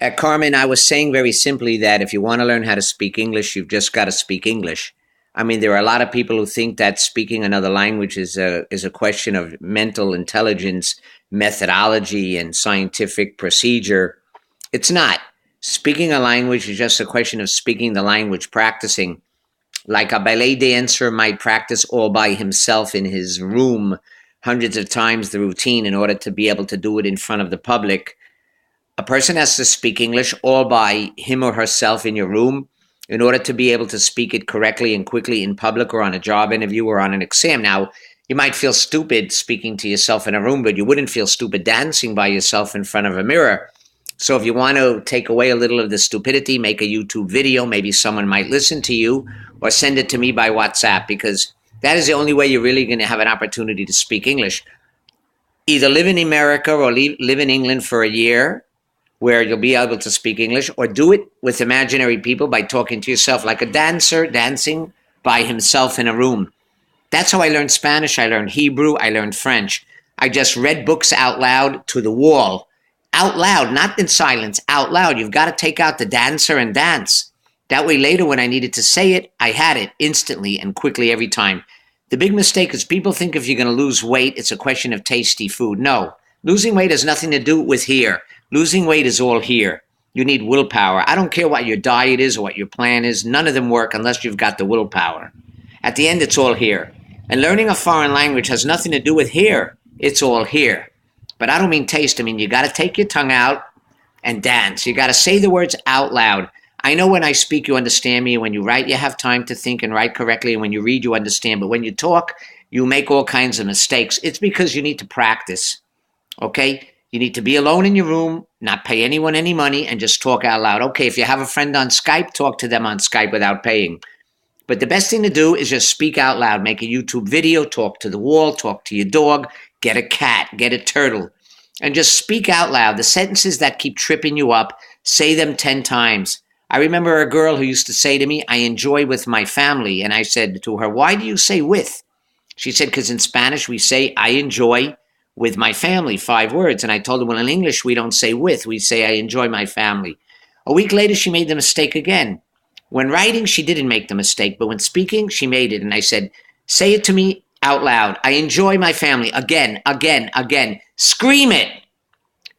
Carmen, I was saying very simply that if you want to learn how to speak English, you've just got to speak English. I mean, there are a lot of people who think that speaking another language is a question of mental intelligence, methodology, and scientific procedure. It's not. Speaking a language is just a question of speaking the language, practicing. Like a ballet dancer might practice all by himself in his room hundreds of times the routine in order to be able to do it in front of the public. A person has to speak English all by him or herself in your room in order to be able to speak it correctly and quickly in public or on a job interview or on an exam. Now, you might feel stupid speaking to yourself in a room, but you wouldn't feel stupid dancing by yourself in front of a mirror. So if you want to take away a little of the stupidity, make a YouTube video. Maybe someone might listen to you or send it to me by WhatsApp, because that is the only way you're really going to have an opportunity to speak English. Either live in America or live in England for a year where you'll be able to speak English, or do it with imaginary people by talking to yourself like a dancer dancing by himself in a room. That's how I learned Spanish. I learned Hebrew. I learned French. I just read books out loud to the wall. Out loud, not in silence, out loud. You've got to take out the dancer and dance. That way later when I needed to say it, I had it instantly and quickly every time. The big mistake is people think if you're going to lose weight, it's a question of tasty food. No, losing weight has nothing to do with here. Losing weight is all here. You need willpower. I don't care what your diet is or what your plan is. None of them work unless you've got the willpower. At the end, it's all here. And learning a foreign language has nothing to do with here. It's all here. But I don't mean taste. I mean, you got to take your tongue out and dance. You got to say the words out loud. I know when I speak, you understand me. When you write, you have time to think and write correctly. And when you read, you understand. But when you talk, you make all kinds of mistakes. It's because you need to practice. Okay? You need to be alone in your room, not pay anyone any money, and just talk out loud. Okay, if you have a friend on Skype, talk to them on Skype without paying. But the best thing to do is just speak out loud. Make a YouTube video, talk to the wall, talk to your dog, get a cat, get a turtle, and just speak out loud. The sentences that keep tripping you up, say them 10 times. I remember a girl who used to say to me, I enjoy with my family. And I said to her, why do you say with? She said, because in Spanish we say, I enjoy with my family, 5 words. And I told her, well, in English, we don't say with, we say, I enjoy my family. A week later, she made the mistake again. When writing, she didn't make the mistake, but when speaking, she made it. And I said, say it to me out loud. I enjoy my family. Again, again, again. Scream it.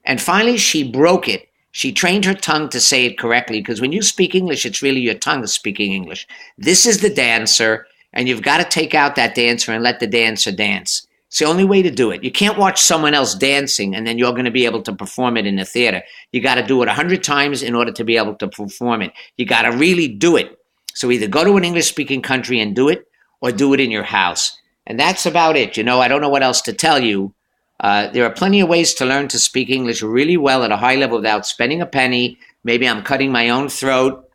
And finally, she broke it. She trained her tongue to say it correctly, because when you speak English, it's really your tongue speaking English. This is the dancer, and you've got to take out that dancer and let the dancer dance. It's the only way to do it. You can't watch someone else dancing and then you're going to be able to perform it in a theater. You got to do it 100 times in order to be able to perform it. You got to really do it. So either go to an English-speaking country and do it, or do it in your house. And that's about it. You know, I don't know what else to tell you. There are plenty of ways to learn to speak English really well at a high level without spending a penny. Maybe I'm cutting my own throat.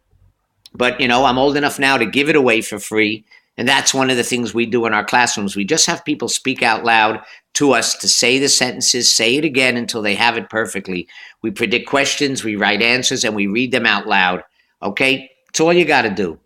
But, you know, I'm old enough now to give it away for free. And that's one of the things we do in our classrooms. We just have people speak out loud to us to say the sentences, say it again until they have it perfectly. We predict questions, we write answers, and we read them out loud. Okay? It's all you got to do.